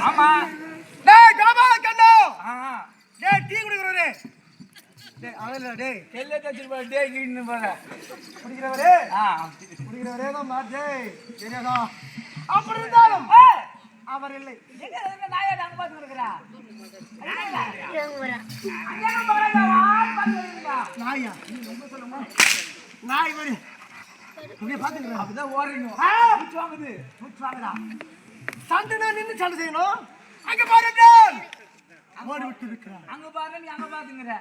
ஆமா. டேய் கோபால் கண்ணா. டேய் டீ குடிக்கறவரே. டேய் அவளே டேய் கெல்ல தச்சிரு டேய் கின்னு போற. குடிக்கறவரே. குடிக்கறவரே தான் மாட்டே. சரியாடா. அப்படி இருந்தாலும் அவர் இல்லை. எங்க நாயா அங்க பாத்து இருக்கறா. நாயா நாய் வரி நீங்க பாத்துக்கறா அப்படிதான் ஓடுறீங்க. மூச்சு வாங்குது. மூச்சு வாங்குதா. சண்டை நின்னு சண்டை செய்யணும். அங்க பாருங்க. ஓடி விட்டு இருக்கறா. அங்க பாரு நீ அங்க பாத்துங்கற.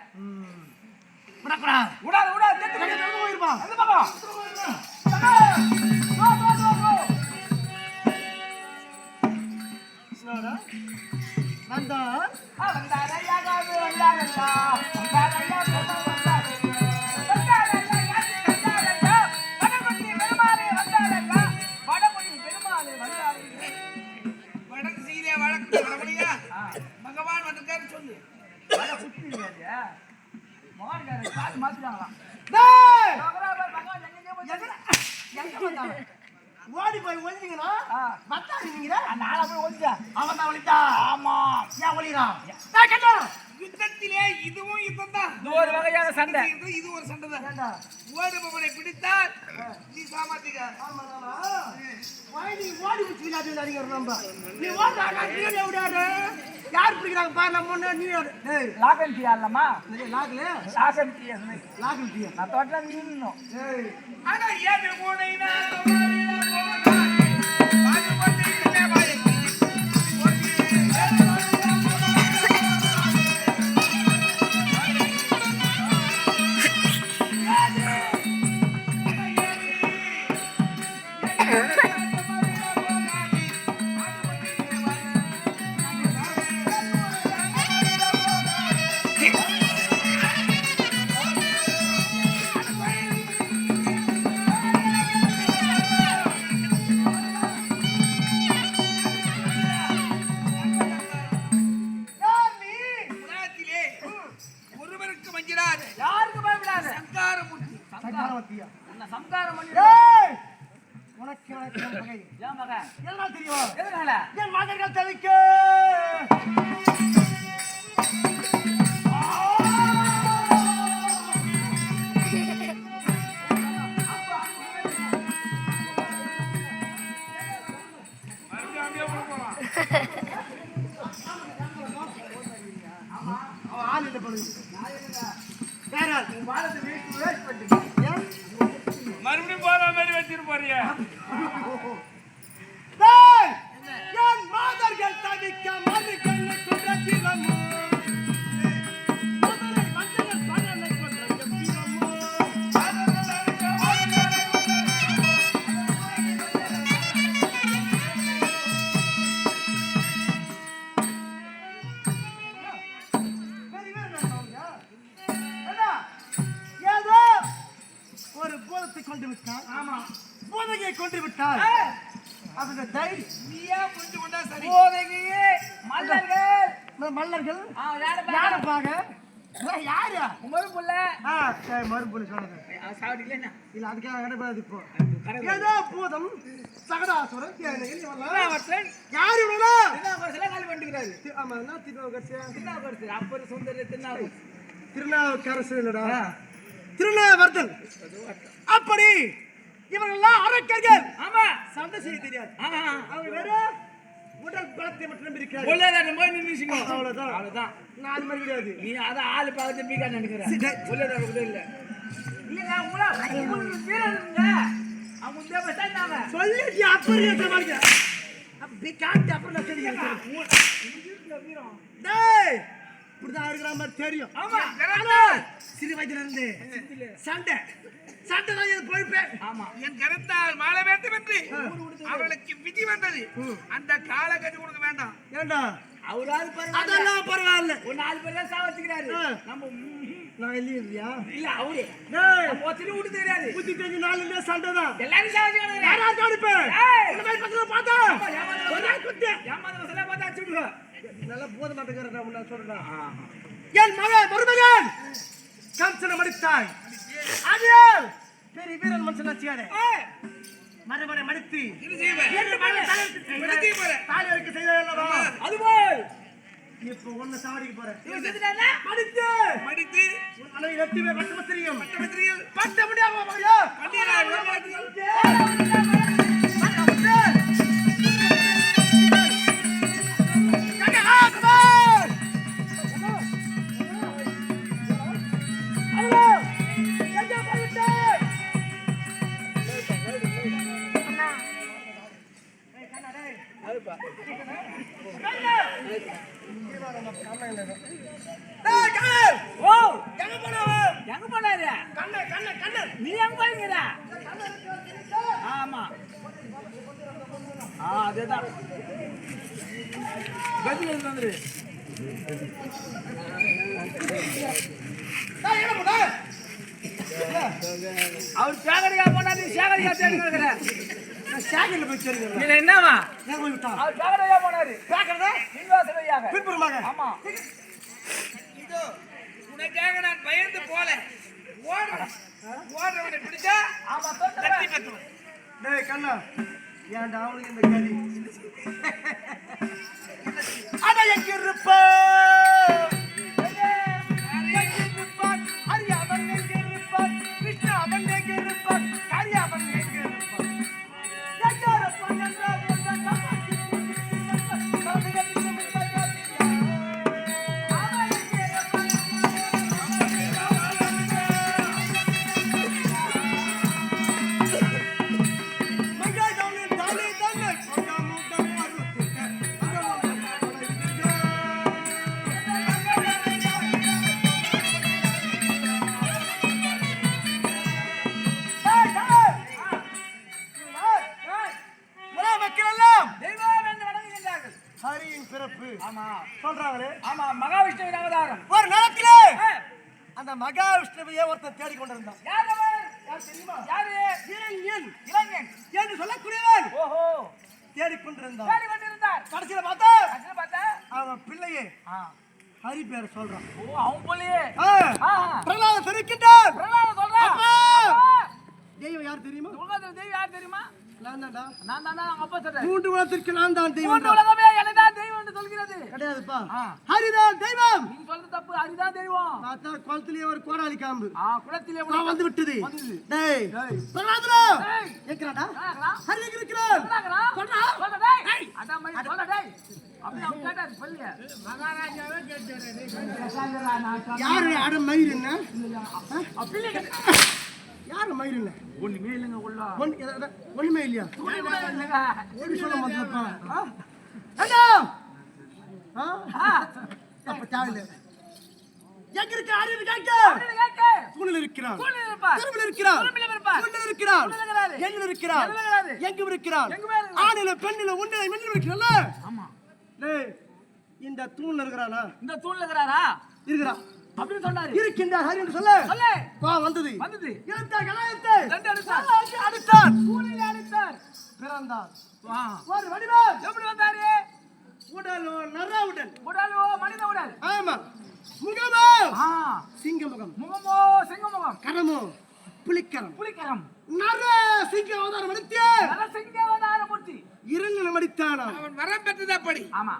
விடடா. விடாத விடாத செத்து போயிருப்பா. எந்த பக்கம்? கோ. ஸ்லோடா. வந்தா. வந்தாரையா காது வந்தாரையா. வந்தாரையா கோபம் வந்தாரையா. வந்தாரையா யாத்தி வந்தாரையா. வடகுடி பெருமாளே வந்தாரையா. வடகுடி பெருமாளே வந்தாரையா. வடக்கு சீரே வடக்கு வடகுடியா. பகவான் வந்திருக்காரு சொல்லு. வட குத்தி இல்லையா. மோகன்கார காது மாத்திட்டாங்களா. டேய் பகவான் எங்க வந்தாங்க? ஓடி போய் ஒளிஞ்சீங்கனா பத்தா நீங்கடா. அந்த ஆள போய் ஒளிஞ்சா. அவன் தான் ஒளிஞ்சா. ஆமா. ஏன் ஒளிறான்? டேய் கண்ணா. யுத்தத்திலே இதுவும் யுத்தம் தான். இது ஒரு வகையான சண்டை. இது ஒரு சண்டை தான். ஏண்டா? ஓடுபவனை பிடித்தால் நீ சாமாத்திக்க. ஆமாடா. நீ ஓடி விட்டு விளையாடு அடிக்கிற நம்ப. நீ ஓடுறாங்க நீ ஓடாத. யார் பிடிக்கிறாங்க பாரு நம்ம முன்ன நீ ஓடு. டேய் லாகன் டீ அல்லமா. நீ லாகல. லாகன் டீ அது. லாகல் டீ. நான் தோட்டல நின்னோம். டேய் ஆனா ஏது மூளைனா மாறினா போடா. பாடு பண்ணிட்டே பாய். ஒருவருக்கு மஞ்சிராது. யாருக்கு பயப்படாத. சங்காரமூர்த்தி. சங்கரவத்தியா. என்ன சம்காரம் பண்ணி. டேய் உனக்கு எனக்கு பகை. ஏன் மகன்? என்ன தெரியும்? எதனால? என் மகன்கள் தவிக்க. அவன் ஆள் இல்லை பண்ணுங்க. யாரால்? ஏன்? மறுபடியும் போற மாதிரி வச்சிரு போறியா? டேய்! என் மாதர்கள் தவிக்க மறுக்கண்ணு குன்றத்திலமோ. மதுரை மஞ்சள் பணனை கொன்ற எப்பிலமோ. ஏதோ ஒரு பூதத்தை கொண்டு விட்டார். ஆமா. பூதகையை கொண்டு விட்டார். அந்த தைரியம் நீயா புரிஞ்சு கொண்டா சரி. போதையே மல்லர்கள். மல்லர்கள் யாரு யாரப்பாக யாரு மறுபுள்ள. மறுபடி சொன்னது சாவடிக்கல என்ன? இல்ல அதுக்காக கிடையாது. இப்போ ஏதோ பூதம் சகடாசுரன் திருநாவரசன். யாரு இவனுங்களா? திருநாவரசன் காலி பண்ணிக்கிறாரு. ஆமா என்ன திருநாவுக்கரசு? திருநாவரசன் அப்பர் சுந்தர திருநாவரசன். திருநாவுக்கரசு இல்லடா, திருநாவர்தன். அப்படி இவங்கெல்லாம் அரக்கர்கள். ஆமா. சண்டை செய்ய தெரியாது. அவங்க வேற உடல் பலத்தை மட்டும் நம்பி இருக்கிறார்கள். உள்ளதான போய் நின்னுசிங்க. அவ்வளவுதான். அவ்வளவுதான். நான் அது மாதிரி கிடையாது. நீ அத ஆளு பார்த்து பீகா நினைக்கிற. உள்ளதான கூட இல்ல. இல்லங்க உங்களா உங்களுக்கு வீரருங்க. அவங்க இந்த பசங்க சொல்லிட்டு அப்படியே சமாளிக்க. அப்படி காட்டு அப்புறம் நான் தெரியும். டேய் இப்படிதான் இருக்கிற மாதிரி தெரியும். ஆமா. சிறு வயதுல இருந்து சண்டை சண்டை தான் போயிருப்பேன். ஆமா. என் கருத்தால் மாலை வேண்டும் என்று அவளுக்கு விதி வந்தது. அந்த காலகதி உனக்கு வேண்டாம். ஏண்டா அவராது பரவாயில்ல. அதெல்லாம் பரவாயில்ல. ஒரு 4 பேர் தான் சாவச்சிக்கிறாரு. நம்ம நான் இல்லையா? இல்ல அவரே. டேய் நம்ம ஒத்திரி விட்டு தெரியாது. புத்தி தெரிஞ்ச நாலுல சண்டை தான். எல்லாரும் சாவச்சிக்கிறாங்க. யாராவது காணிப்பேன். இந்த மாதிரி பக்கத்துல பார்த்தா ஒரு நாள் குத்து. ஏமாந்த வசல பார்த்தா அடிச்சுடுங்க. நல்லா போத மாட்டேங்கறடா நான் சொல்றேன். என் மகன் மருமகன் கம்சனை மடித்தாய். ஆதியால் பெரிய வீரன் மனுஷன் ஆச்சியாரே. மறுபடியும் மடித்து இது செய்வே. தாலி வரைக்கும் செய்தல்லவா? இப்போ ஒண்ணு சாவடிக்க போறேன். இவன் செத்துட்டானா? மடித்து மடித்து அலை வெட்டிவே பட்டபத்திரியம் பட்டபத்திரிகள் பட்ட முடியாம மகயா கண்ணீரால் ஓ எங்க போனாரு? நீ எங்க போறீங்கடா? ஆமா அதேதான் கதி வந்துரு. அவர் சேகரியா போனா நீ சேகரியா தேடி இருக்கிற. சாகில போய் சேருங்க. நீ என்னவா? நான் போய் விட்டா. அவர் சேகரியா போனாரு. பாக்கறதா? பின்வாசலையாக. பின்புறமாக. ஆமா. இதோ உனக்காக நான் பயந்து போல ஓடுறவனை பிடிச்சா ஆமா கட்டி சொல்றேன். கட்டுவேன். டேய் கண்ணா ஏன்டா அவனுக்கு இந்த கதி அட எங்க இருப்ப அரியாவன் எங்க இருப்பான் கிருஷ்ணா அவன் எங்க இருப்பான் கரியாவன் எங்க இருப்பான் எங்காரப்பன் என்றால் தெய்வம் என்று வணங்குகின்றார்கள். ஹரியின் பிறப்பு ஆமா சொல்றாங்களே ஆமா மகாவிஷ்ணுவின் அவதாரம். ஒரு நிலத்திலே ஆ, அந்த மகாவிஷ்ணுவையே ஒருத்தன் தேடிக்கொண்டிருந்தான். யார் அவர்? யார் தெரியுமா? யாரு? இளைஞன் இளைஞன். என்று சொல்லக்கூடியவன் ஓஹோ தேடிக்கொண்டிருந்தான். தேடி கொண்டிருந்தார். கடைசியில பார்த்தா கடைசியில பார்த்தா அவன் பிள்ளையே ஹரி பேரை சொல்றான். ஓ அவன் போலயே. பிரகலாதன் தெரிவிக்கின்றான். பிரகலாதன் சொல்றான். அப்பா! அப்பா! தெய்வம் யார் தெரியுமா? உலகத்துல தெய்வம் யார் தெரியுமா? நான் தான்டா. நான் தானே அவங்க அப்பா சொல்றேன். மூன்று உலகத்திற்கு நான் தான் தெய்வம். மூன்று உலகமே என்னதான் தெய்வம் என்று சொல்கிறது. கிடையாதுப்பா. ஆ. ஹரிதான் தெய்வம். நீ சொல்றது தப்பு. அதுதான் தெய்வம். பார்த்தா குளத்திலேயே ஒரு கோடாலி காம்பு குளத்திலே நான் வந்து விட்டது. வந்தது. டேய் டேய். பிரகலாதனா டேய். எங்கடா? என்னடா? ஹரி எங்க இருக்கிறான்? என்னடா? சொல்றா. சொல்றா டேய். அதான் மை சொல்றா டேய். அப்படி அவன் கேட்டாரு சொல்லுங்க. மகாராஜாவே கேட்டாரு. யாரு அட மயிர் என்ன? அப்படி யாரு மயிர் என்ன? ஒண்ணுமே இல்லைங்க உள்ள. ஒண்ணுமே இல்லையா? இல்லைங்க. எப்படி சொல்ல மாட்டேப்பா? அண்ணா அப்ப தேவையில்லை. எங்க இருக்க அறிவு கேட்க அப்படின்னு கேட்க. தூணில் இருக்கிறான். தூணில் இருப்பார். தெருவில் இருக்கிறான். தெருவில் இருப்பார். தூணில் இருக்கிறான். தூணில் இருக்கிறாரு. எங்க இருக்கிறான்? எதுல இருக்கிறாரு? எங்க இருக்கிறான்? எங்குமே இருக்கிறான். ஆணில பெண்ணில உன்னில மின்னில இருக்கிறான்ல? ஆமா. டேய் இந்த தூண்ல இருக்கிறானா? இந்த தூண்ல இருக்கிறாரா? இருக்கிறான். அப்படின்னு சொன்னாரு. இருக்கின்ற ஹரி என்று சொல்லு. சொல்லு. வந்தது. வந்தது. இழுத்தா கலாயத்தை. ரெண்டு அடிச்சார். அடித்தான். தூணிலே அடித்தார். பிறந்தான். வா. ஒரு வடிவம். எப்படி வந்தாரு? உடல் நர உடல். உடலோ மனித உடல். ஆமா. முகமோ சிங்க முகம். முகமோ சிங்க முகம். கரமோ புலிக்கரம். புலிக்கரம். நர சிங்க அவதாரம் எடுத்து நரசிங்க அவதார மூர்த்தி. இரண்டு அடித்தானா. அவன் வரம் பெற்றது அப்படி. ஆமா.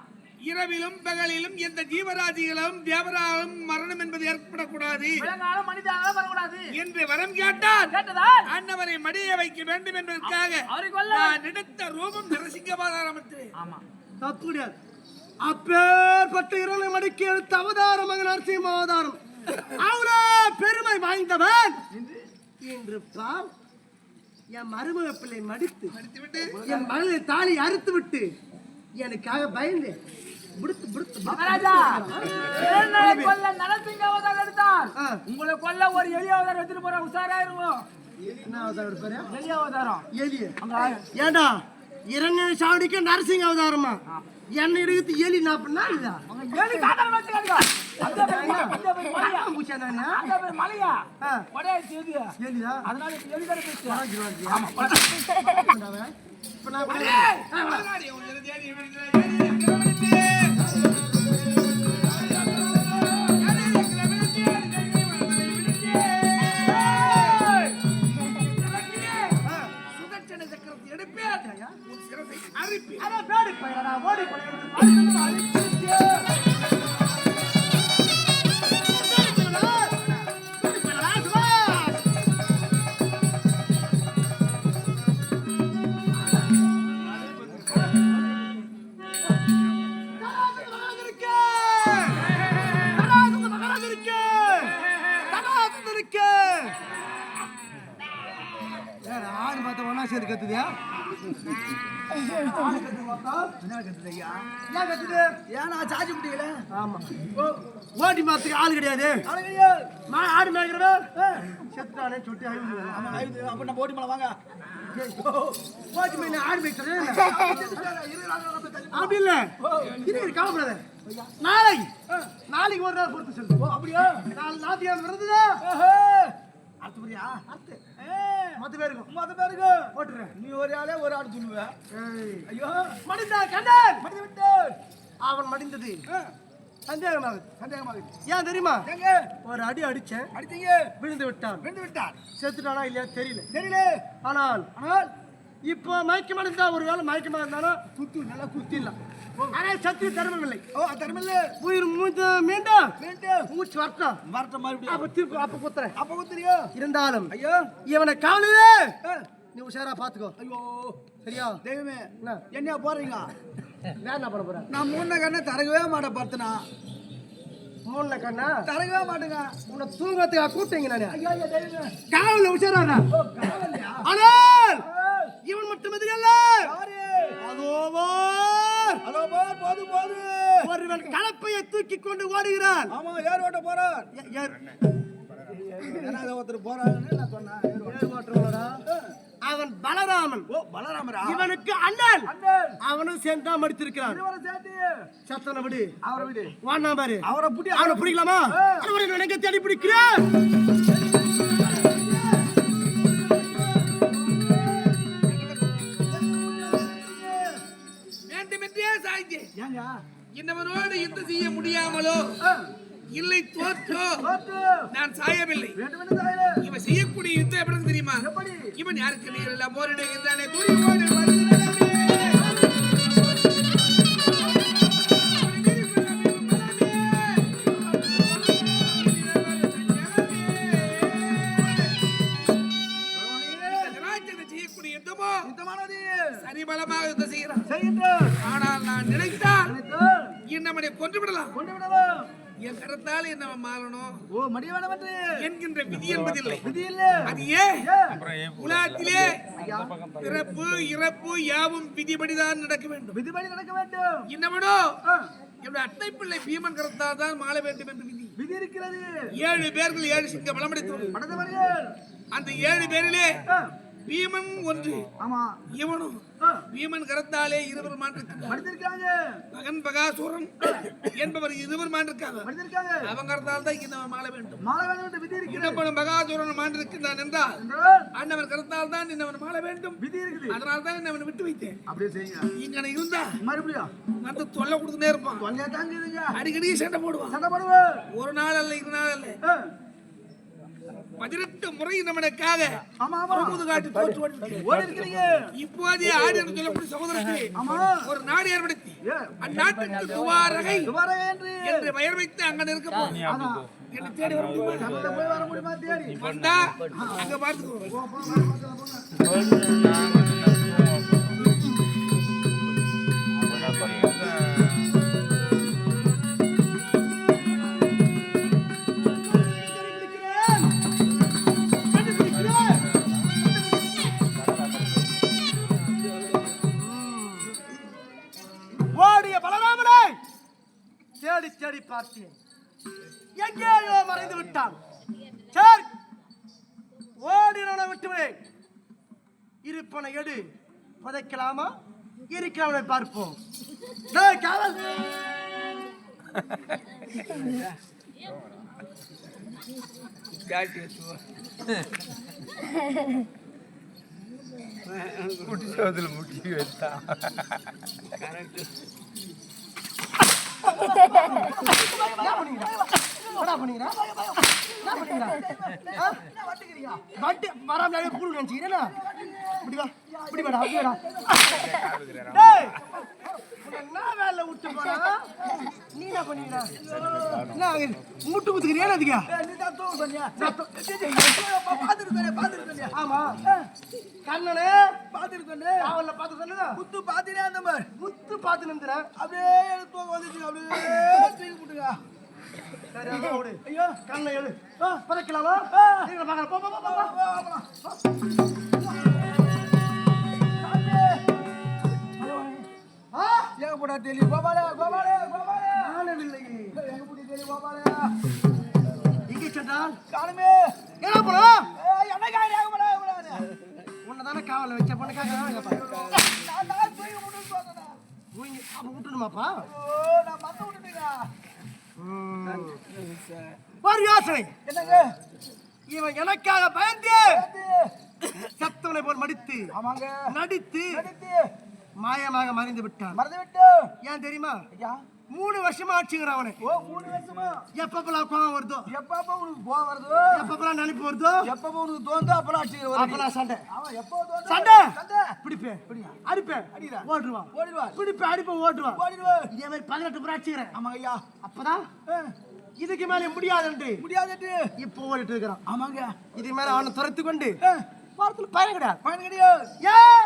இரவிலும் பகலிலும் எந்த ஜீவராஜிகளும் தேவராலும் மரணம் என்பது ஏற்படக்கூடாது விலங்காலும் மனிதனாலும் வரக்கூடாது என்று வரம் கேட்டான். கேட்டதால் அன்னவரை மடிய வைக்க வேண்டும் என்பதற்காக நான் எடுத்த ரூபம் நரசிங்கவாதாரம். ஆமா. தப்பு கிடையாது. அப்பேற்பட்ட இரண்டு மடிக்கு எடுத்த அவதாரம் மகன் நரசிம்ம அவதாரம். அவரே பெருமை வாய்ந்தவன் என்று பாவ் என் மருமக பிள்ளை மடித்து என் மகளை தாலி அறுத்து விட்டு எனக்காக பயந்து மகாராஜா கொல்ல நரசிங்க அவதாரம் எடுத்தார். உங்களை கொல்ல ஒரு எளிய அவதாரம் எடுத்துட்டு போற உஷாரா இருக்கும். என்ன அவதாரம் எடுப்பாரு? எளிய அவதாரம். எலிய ஏண்டா இரண்டு சாவடிக்கு நரசிங்க அவதாரமா? என்ன எடுத்து எலி நாப்பா இதா எலி சாதாரண வச்சுக்காதீங்க. அந்த பேர் மலையா ஒரே செய்தி எலியா? அதனால எலி தான பேசுறேன். ஆமா. இப்ப நான் சுதர்சன சக்கரத்தை எடுப்பேன். உன் சிரசை அறுப்பேன். அட பேடி பையனா ஓடி போய் கத்துது என்ன கத்துது ஐயா? ஏன் கத்துது? ஏன்னா சார்ஜ் முடியல. ஆமா ஓட்டி மாத்துக்கு ஆள் கிடையாது. ஆடு மேய்க்கிறவன் செத்துட்டானே சொட்டி ஆமா, அப்ப நம்ம ஓட்டி மேல வாங்க. ஓட்டி மேய்ன ஆடு மேய்க்கிறது அப்படி இல்ல. இது கவலைப்படாத. நாளைக்கு ஒரு நாள் பொறுத்து சொல்லு. அப்படியா? நாலு நாத்தியாம இருந்ததா அடுத்த முறையா? அடுத்து மொத்த பேருக்கு போட்டுறேன். நீ ஒரு ஆளே ஒரு ஆடு துண்ணுவ. ஐயோ மடிந்தா கண்ணன் மடி விட்டேன். அவன் மடிந்தது சந்தேகமாகுது. ஏன் தெரியுமா? எங்க ஒரு அடி அடிச்சேன், அடித்தீங்க, விழுந்து விட்டான். விட்டான். செத்துட்டானா இல்லையா தெரியல. ஆனால் இப்போ மயக்கமா இருந்தா, ஒரு வேளை மயக்கமா இருந்தானா நல்லா குத்திடலாம். ஆனால் சத்து தர்மம் இல்லை. தர்மல்ல உயிர் மீண்டும் மூச்சு வரட்டும். மறுபடியும் அப்ப திருப்பி அப்ப குத்துறேன். அப்ப குத்துறியோ? இருந்தாலும் ஐயோ இவனை காவலே நீ உஷாரா பாத்துக்கோ. ஐயோ சரியா? தெய்வமே, என்ன என்ன போறீங்க? வேற என்ன பண்ண போற? நான் மூணு கண்ணை தரகவே மாட்டேன். பார்த்தனா மூணு கண்ணா தரகவே மாட்டேங்க. உன்னை தூங்கத்துக்கா கூப்பிட்டீங்க நானு. ஐயோ ஐயோ தெய்வமே, காவல உஷாரா. காவல்லையா? ஆனால் இவன் மட்டும் எதிரல்ல. யாரு? அதோ போது ஒருவன் கலப்பையை தூக்கி கொண்டு ஓடுகிறான். ஆமா, ஏர் ஓட்ட போறார். ஒருத்தர் போறாருன்னு நான் சொன்னேன். அவன் பலராமன். பலராமரா? இவனுக்கு அண்ணன். அவனும் சேர்ந்தா மடித்திருக்கிறான். சத்தனை விடு, அவரை விடு. வாண்ணா பாரு, அவரை புடி. அவனை பிடிக்கலாமா? எனக்கு தேடி பிடிக்கிறேன். ஏங்க இன்னவனோடு யுத்தம் செய்ய முடியாமலோ இல்லை தோற்றோ நான் சாயவில்லை. இவன் செய்யக்கூடிய யுத்தம் எப்படி தெரியுமா? இவன் யாருக்கு நீர் எல்லாம் போரிடுகின்றானே செய்யக்கூடிய யுத்தமோ சரிபலமாக யுத்தம் செய்கிறான். ஆனால் நான் நினைத்தால் நம்மை கொண்டு விடலாம். என் கரத்தால் என்ன மாறணும் என்கின்ற விதி என்பதில்லை. அது ஏன் உலகத்திலே பிறப்பு இறப்பு யாவும் விதிபடிதான் நடக்க வேண்டும். இன்னமனோ என்னுடைய அட்டை பிள்ளை பீமன் கரத்தால் தான் மாற வேண்டும் என்று விதி இருக்கிறது. 7 பேர்கள் 7 சிங்க பலமடைத்து அந்த 7 பேரிலே பீமன் ஒன்று. இவனும் பீமன் கரத்தாலே 20 மாண்டிருக்காங்க. மகன் பகாசுரன் என்பவர் 20 மாண்டிருக்காங்க. அவன் கரத்தால் தான் இங்க மாற வேண்டும். இன்னவன் பகாசுரன் மாண்டிருக்கிறான் என்றால் அண்ணவன் கரத்தால் தான் இன்னவன் மாற வேண்டும். அதனால தான் இன்னவன் விட்டு வைத்தேன். இங்க இருந்தா மறுபடியும் வந்து தொல்லை கொடுத்துட்டே இருப்பான். அடிக்கடி சண்டை போடுவான். ஒரு நாள் அல்ல 2 நாள் அல்ல 18 முறை நம்மளுக்காக காட்டி இப்போதே ஆடி என்று சொல்லக்கூடிய சகோதரருக்கு ஒரு நாடு ஏற்படுத்தி அந்நாட்டுக்கு துவாரகை என்று பெயர் வைத்து அங்க இருக்க போறோம். என்ன தேடி வர முடியுமா? தேடி வந்தா அங்க பார்த்துக்கோ. தேடி பார்த்தேன், எங்கேயோ மறைந்து விட்டான். சரி, ஓடினவனை விட்டுவிடேன். இருப்பனை எடு, புதைக்கலாமா இருக்கிறவனை பார்ப்போம். காவல் முட்டி வைத்தா முட்டு குத்துக்கிறியா? ஆமா, கண்ணனே பாத்துட்டு அவள பாத்து சொன்னதா முத்து பாத்தினே. அந்த மாதிரி முத்து பாத்து நின்றுற அப்படியே தூக்கி போட்டுங்க. ஐயோ கண்ணை எழு, பறக்கலாமா? போடா தெரியல கோபாலே கோபாலே கோபாலே காணவில்லையே. எங்க போடி தெரியல கோபாலே எங்கே சென்றால்? காணுமே எங்க போறோம்? என்னக்கா ஏகப்படா ஏகப்படா உன்னதானே காவல வச்ச பொண்ணுக்காக நான் போய் விட்டு போறேன் அப்ப விட்டுடுமாப்பா? நான் மத்த விட்டுட்டேங்க ஒரு யோசனை. என்னங்க இவன் எனக்காக பயந்து சத்தவனை போல் மடித்து ஆமாங்க நடித்து நடித்து மாயமாக மறைந்து விட்டான். மறந்து விட்டு ஏன் தெரியுமா? ஐயா 3 வருஷமா ஆச்சுங்கிறான் அவனை. ஓ 3 வருஷமா எப்பப்பெல்லாம் கோவம் வருதோ, எப்பப்ப உனக்கு கோவம் வருதோ எப்பப்பெல்லாம் நினைப்பு வருதோ, எப்பப்ப உனக்கு தோணுதோ அப்பலாம் அடிச்சு வர அப்பெல்லாம் சண்டை அவன் எப்போ தோணுதோ சண்டை சண்டை பிடிப்பேன், பிடியா அடிப்பேன், அடிடா ஓடுவான், ஓடிடுவா பிடிப்பேன், அடிப்பேன், ஓடுவான். ஓடிடுவா இதே மாதிரி 18 முறை அடிச்சுக்கிறேன். ஆமாங்க ஐயா அப்பதான் இதுக்கு மேல முடியாதுன்ட்டு முடியாதுட்டு இப்போ ஓடிட்டு இருக்கிறான். ஆமாங்க இதுக்கு மேல அவனை துரத்து கொண்டு வாரத்துல பயன் கிடையாது. பயன் கிடையாது ஏன்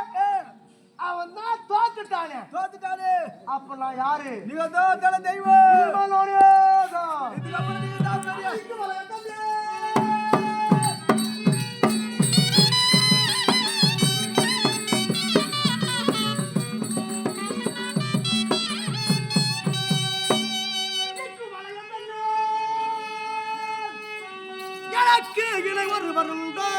அவன் தான் தோத்துட்டானே. தோத்துட்டானே அப்ப நான் யாரு? நீங்க தான் தல தெய்வம் இவனோடேதான். இதுக்கப்புறம் நீங்க தான் பெரிய எனக்கு இணை ஒருவர் உண்டோ?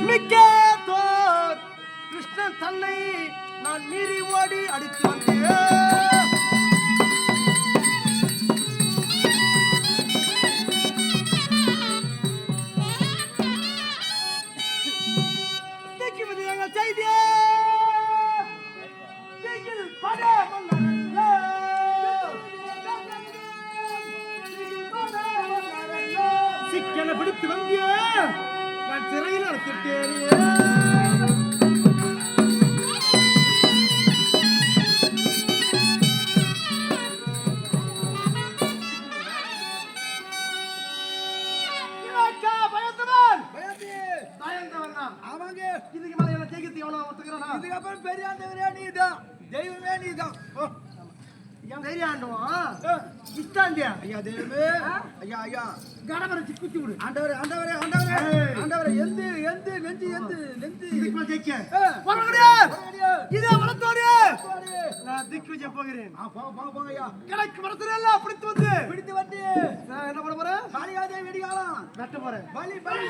மிக்க தோர் கிருஷ்ணன் தன்னை நான் மீறி ஓடி அடித்து வந்தேன். திக்குவது எங்கள் செய்தியே. திக்கில் பட மன்னரல்ல. சிக்கனை பிடித்து வந்தியே நான் சிறையில் அடைத்திட்டேன். ஆமாங்க இதுக்கு மேல என்ன ஜெயிக்கிறது எவனோ ஒத்துக்கிறானா? இதுக்கப்புறம் பெரியாண்டவரே நீதான் தெய்வமே நீதான் தைரியாண்டுவான் இஷ்டாண்டியா ஐயா தெய்வமே ஐயா ஐயா கடவரை குத்தி விடு. ஆண்டவரே ஆண்டவரே ஆண்டவரே ஆண்டவரே எந்து எந்து நெஞ்சு எந்து நெஞ்சு இதுக்கு மேல ஜெயிக்க போக இதே வளர்த்தோடு முடியாது. நான் திக்கு விஜயம் போகிறேன். போங்க போங்க போங்க ஐயா கிழக்கு மரத்துல எல்லாம் பிடித்து வந்து பிடித்து வந்து நான் என்ன பண்ண போறேன்? காளியாதே வெடிகாலம் வெட்ட போறேன். பலி பலி